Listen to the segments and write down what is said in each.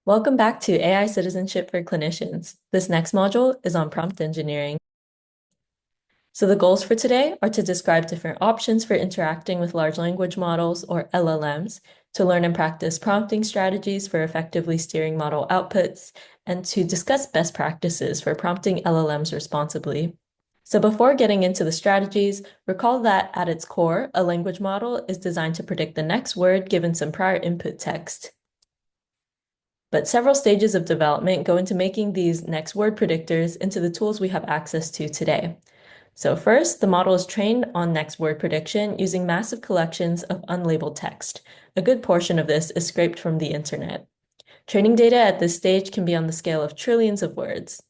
Welcome back to AI Citizenship for Clinicians. This next module is on prompt engineering. So the goals for today are to describe different options for interacting with large language models, or LLMs, to learn and practice prompting strategies for effectively steering model outputs, and to discuss best practices for prompting LLMs responsibly. So before getting into the strategies, recall that at its core, a language model is designed to predict the next word given some prior input text. But several stages of development go into making these next word predictors into the tools we have access to today. So first, the model is trained on next word prediction using massive collections of unlabeled text. A good portion of this is scraped from the internet. Training data at this stage can be on the scale of trillions of words.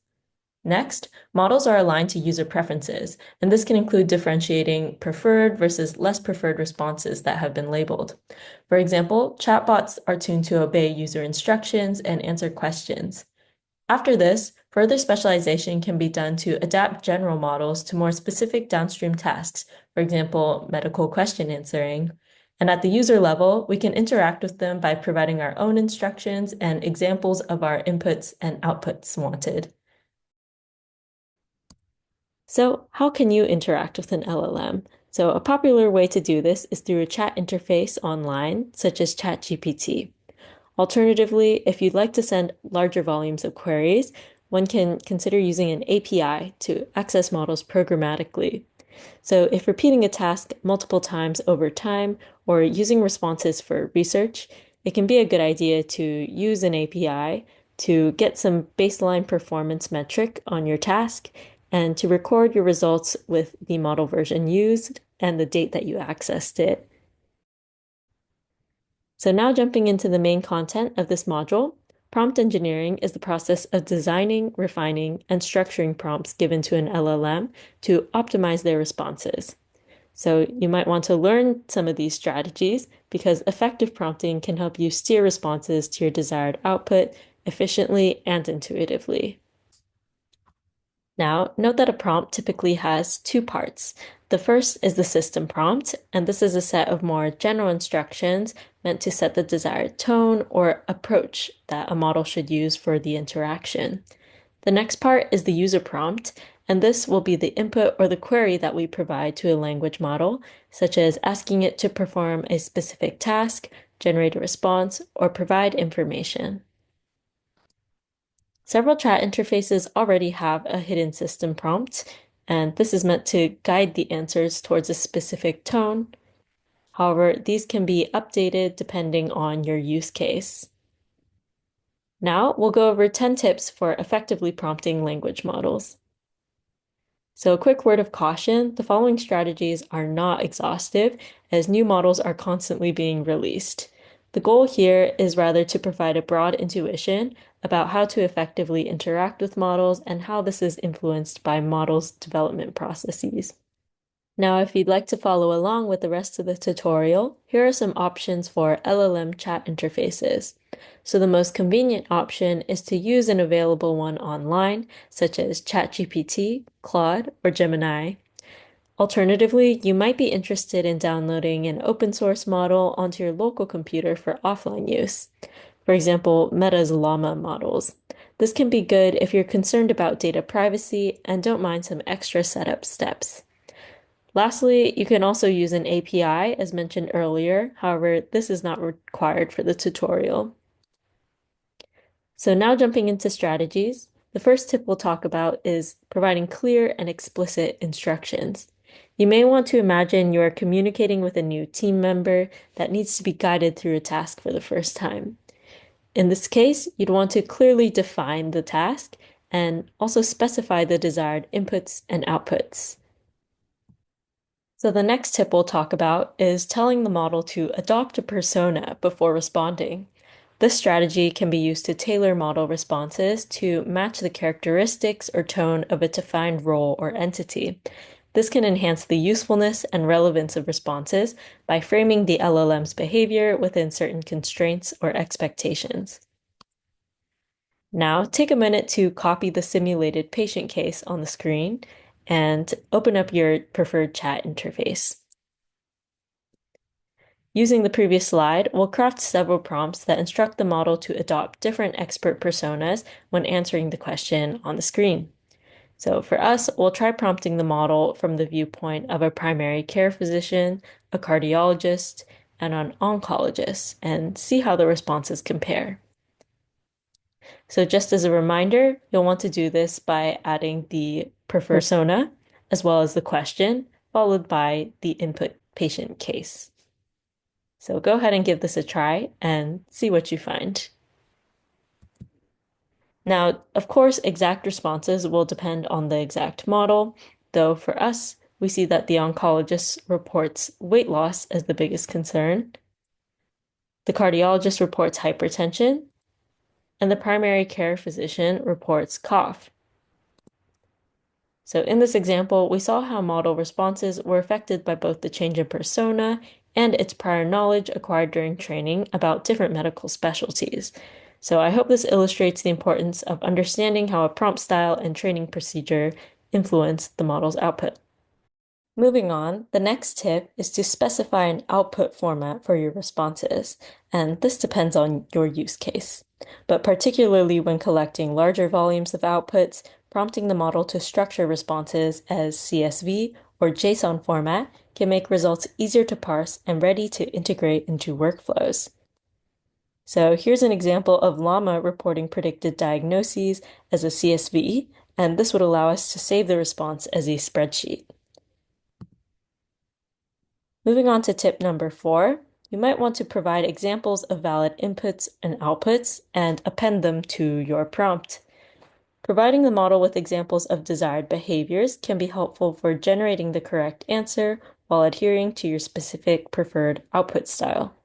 Next, models are aligned to user preferences, and this can include differentiating preferred versus less preferred responses that have been labeled. For example, chatbots are tuned to obey user instructions and answer questions. After this, further specialization can be done to adapt general models to more specific downstream tasks, for example, medical question answering. And at the user level, we can interact with them by providing our own instructions and examples of our inputs and outputs wanted. So how can you interact with an LLM? So a popular way to do this is through a chat interface online, such as ChatGPT. Alternatively, if you'd like to send larger volumes of queries, one can consider using an API to access models programmatically. So if repeating a task multiple times over time or using responses for research, it can be a good idea to use an API to get some baseline performance metric on your task and to record your results with the model version used and the date that you accessed it. So now jumping into the main content of this module, prompt engineering is the process of designing, refining, and structuring prompts given to an LLM to optimize their responses. So you might want to learn some of these strategies because effective prompting can help you steer responses to your desired output efficiently and intuitively. Now, note that a prompt typically has two parts. The first is the system prompt, and this is a set of more general instructions meant to set the desired tone or approach that a model should use for the interaction. The next part is the user prompt, and this will be the input or the query that we provide to a language model, such as asking it to perform a specific task, generate a response, or provide information. Several chat interfaces already have a hidden system prompt, and this is meant to guide the answers towards a specific tone. However, these can be updated depending on your use case. Now, we'll go over 10 tips for effectively prompting language models. So a quick word of caution, the following strategies are not exhaustive as new models are constantly being released. The goal here is rather to provide a broad intuition about how to effectively interact with models and how this is influenced by models' development processes. Now, if you'd like to follow along with the rest of the tutorial, here are some options for LLM chat interfaces. So the most convenient option is to use an available one online, such as ChatGPT, Claude, or Gemini. Alternatively, you might be interested in downloading an open source model onto your local computer for offline use. For example, Meta's Llama models. This can be good if you're concerned about data privacy and don't mind some extra setup steps. Lastly, you can also use an API as mentioned earlier. However, this is not required for the tutorial. So now jumping into strategies, the first tip we'll talk about is providing clear and explicit instructions. You may want to imagine you're communicating with a new team member that needs to be guided through a task for the first time. In this case, you'd want to clearly define the task and also specify the desired inputs and outputs. So the next tip we'll talk about is telling the model to adopt a persona before responding. This strategy can be used to tailor model responses to match the characteristics or tone of a defined role or entity. This can enhance the usefulness and relevance of responses by framing the LLM's behavior within certain constraints or expectations. Now, take a minute to copy the simulated patient case on the screen and open up your preferred chat interface. Using the previous slide, we'll craft several prompts that instruct the model to adopt different expert personas when answering the question on the screen. So for us, we'll try prompting the model from the viewpoint of a primary care physician, a cardiologist, and an oncologist, and see how the responses compare. So just as a reminder, you'll want to do this by adding the preferred persona, as well as the question, followed by the input patient case. So go ahead and give this a try and see what you find. Now, of course, exact responses will depend on the exact model, though for us, we see that the oncologist reports weight loss as the biggest concern, the cardiologist reports hypertension, and the primary care physician reports cough. So in this example, we saw how model responses were affected by both the change in persona and its prior knowledge acquired during training about different medical specialties. So I hope this illustrates the importance of understanding how a prompt style and training procedure influence the model's output. Moving on, the next tip is to specify an output format for your responses, and this depends on your use case. But particularly when collecting larger volumes of outputs, prompting the model to structure responses as CSV or JSON format can make results easier to parse and ready to integrate into workflows. So here's an example of Llama reporting predicted diagnoses as a CSV, and this would allow us to save the response as a spreadsheet. Moving on to tip number 4, you might want to provide examples of valid inputs and outputs and append them to your prompt. Providing the model with examples of desired behaviors can be helpful for generating the correct answer while adhering to your specific preferred output style.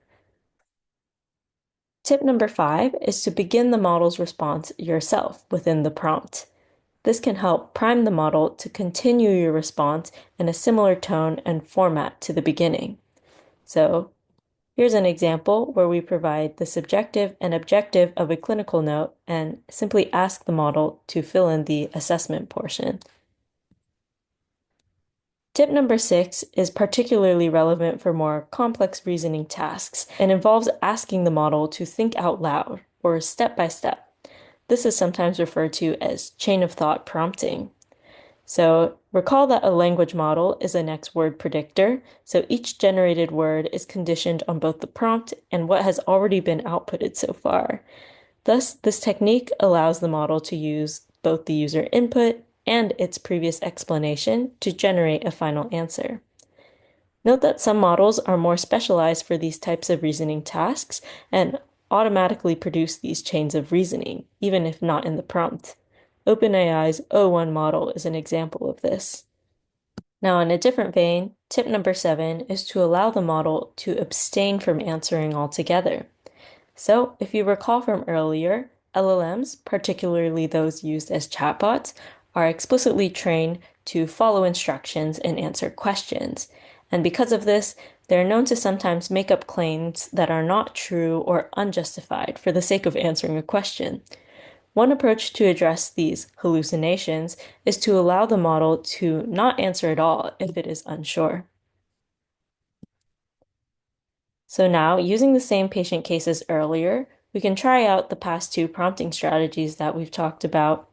Tip number 5 is to begin the model's response yourself within the prompt. This can help prime the model to continue your response in a similar tone and format to the beginning. So here's an example where we provide the subjective and objective of a clinical note and simply ask the model to fill in the assessment portion. Tip number 6 is particularly relevant for more complex reasoning tasks and involves asking the model to think out loud or step by step. This is sometimes referred to as chain of thought prompting. So recall that a language model is a next word predictor, so each generated word is conditioned on both the prompt and what has already been outputted so far. Thus, this technique allows the model to use both the user input and its previous explanation to generate a final answer. Note that some models are more specialized for these types of reasoning tasks and automatically produce these chains of reasoning, even if not in the prompt. OpenAI's O1 model is an example of this. Now, in a different vein, tip number 7 is to allow the model to abstain from answering altogether. So, if you recall from earlier, LLMs, particularly those used as chatbots, are explicitly trained to follow instructions and answer questions. And because of this, they're known to sometimes make up claims that are not true or unjustified for the sake of answering a question. One approach to address these hallucinations is to allow the model to not answer at all if it is unsure. So now, using the same patient case as earlier, we can try out the past 2 prompting strategies that we've talked about.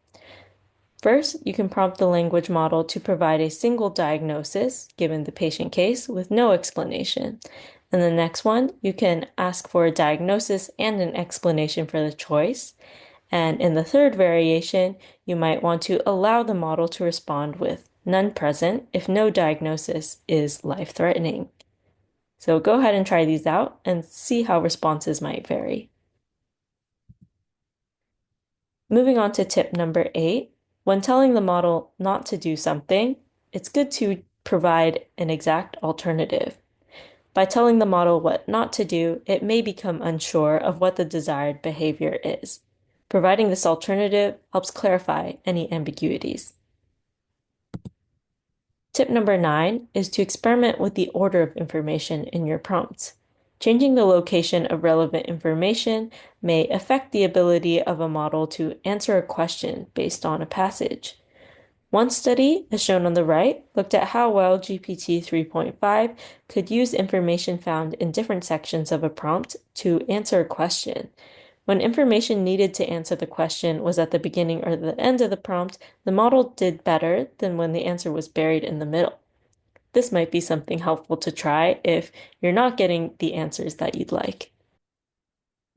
First, you can prompt the language model to provide a single diagnosis, given the patient case, with no explanation. And the next one, you can ask for a diagnosis and an explanation for the choice. And in the third variation, you might want to allow the model to respond with none present if no diagnosis is life-threatening. So go ahead and try these out and see how responses might vary. Moving on to tip number 8, when telling the model not to do something, it's good to provide an exact alternative. By telling the model what not to do, it may become unsure of what the desired behavior is. Providing this alternative helps clarify any ambiguities. Tip number 9 is to experiment with the order of information in your prompts. Changing the location of relevant information may affect the ability of a model to answer a question based on a passage. One study, as shown on the right, looked at how well GPT 3.5 could use information found in different sections of a prompt to answer a question. When information needed to answer the question was at the beginning or the end of the prompt, the model did better than when the answer was buried in the middle. This might be something helpful to try if you're not getting the answers that you'd like.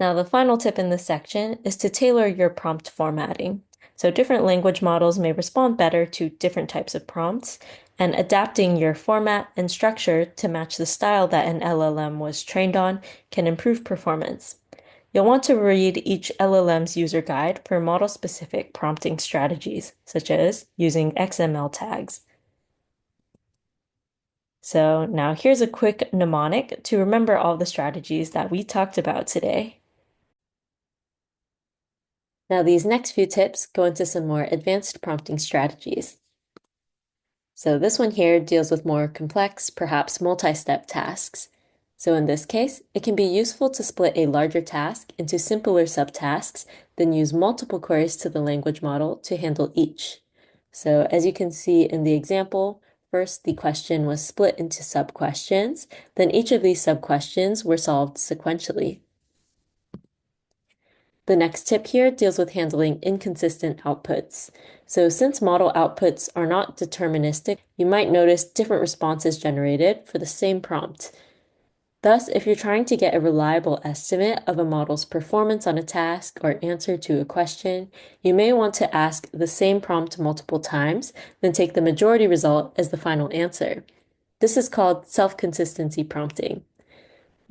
Now, the final tip in this section is to tailor your prompt formatting. So different language models may respond better to different types of prompts, and adapting your format and structure to match the style that an LLM was trained on can improve performance. You'll want to read each LLM's user guide for model-specific prompting strategies, such as using XML tags. So now here's a quick mnemonic to remember all the strategies that we talked about today. Now these next few tips go into some more advanced prompting strategies. So this one here deals with more complex, perhaps multi-step tasks. So in this case, it can be useful to split a larger task into simpler subtasks, then use multiple queries to the language model to handle each. So as you can see in the example, first the question was split into sub-questions, then each of these sub-questions were solved sequentially. The next tip here deals with handling inconsistent outputs. So since model outputs are not deterministic, you might notice different responses generated for the same prompt. Thus, if you're trying to get a reliable estimate of a model's performance on a task or answer to a question, you may want to ask the same prompt multiple times, then take the majority result as the final answer. This is called self-consistency prompting.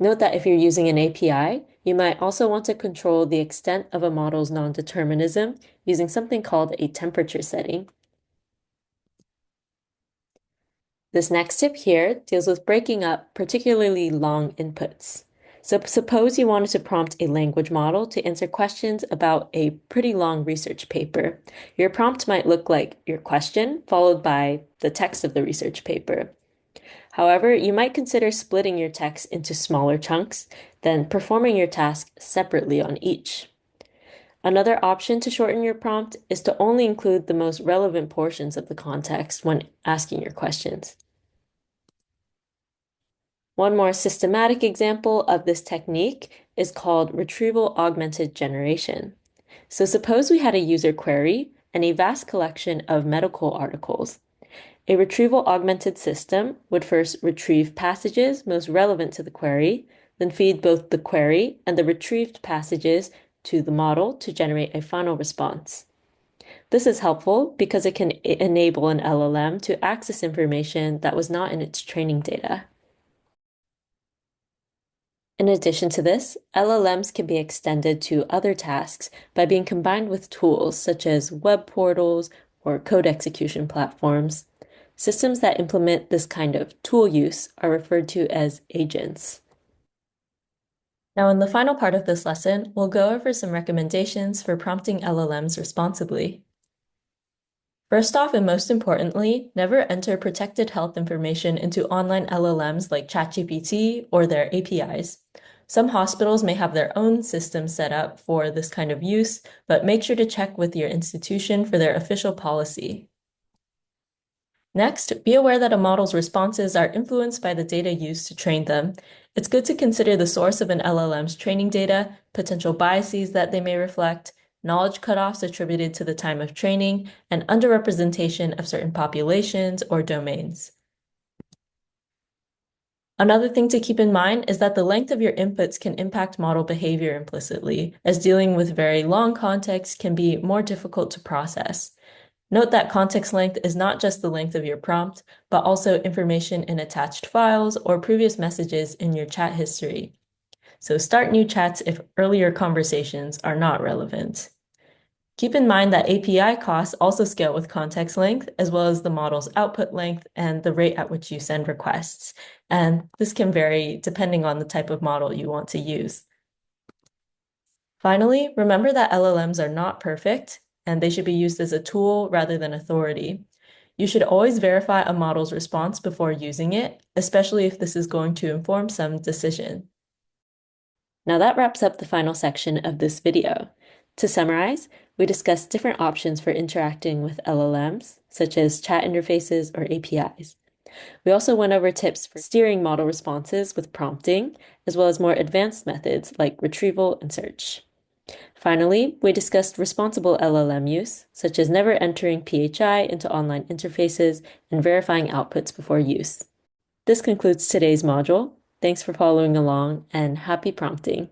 Note that if you're using an API, you might also want to control the extent of a model's non-determinism using something called a temperature setting. This next tip here deals with breaking up particularly long inputs. So suppose you wanted to prompt a language model to answer questions about a pretty long research paper. Your prompt might look like your question followed by the text of the research paper. However, you might consider splitting your text into smaller chunks, then performing your task separately on each. Another option to shorten your prompt is to only include the most relevant portions of the context when asking your questions. One more systematic example of this technique is called retrieval augmented generation. So suppose we had a user query and a vast collection of medical articles. A retrieval augmented system would first retrieve passages most relevant to the query, then feed both the query and the retrieved passages to the model to generate a final response. This is helpful because it can enable an LLM to access information that was not in its training data. In addition to this, LLMs can be extended to other tasks by being combined with tools such as web portals or code execution platforms. Systems that implement this kind of tool use are referred to as agents. Now, in the final part of this lesson, we'll go over some recommendations for prompting LLMs responsibly. First off, and most importantly, never enter protected health information into online LLMs like ChatGPT or their APIs. Some hospitals may have their own systems set up for this kind of use, but make sure to check with your institution for their official policy. Next, be aware that a model's responses are influenced by the data used to train them. It's good to consider the source of an LLM's training data, potential biases that they may reflect, knowledge cutoffs attributed to the time of training, and underrepresentation of certain populations or domains. Another thing to keep in mind is that the length of your inputs can impact model behavior implicitly, as dealing with very long context can be more difficult to process. Note that context length is not just the length of your prompt, but also information in attached files or previous messages in your chat history. So start new chats if earlier conversations are not relevant. Keep in mind that API costs also scale with context length, as well as the model's output length and the rate at which you send requests. And this can vary depending on the type of model you want to use. Finally, remember that LLMs are not perfect, and they should be used as a tool rather than authority. You should always verify a model's response before using it, especially if this is going to inform some decision. Now that wraps up the final section of this video. To summarize, we discussed different options for interacting with LLMs, such as chat interfaces or APIs. We also went over tips for steering model responses with prompting, as well as more advanced methods like retrieval and search. Finally, we discussed responsible LLM use, such as never entering PHI into online interfaces and verifying outputs before use. This concludes today's module. Thanks for following along and happy prompting.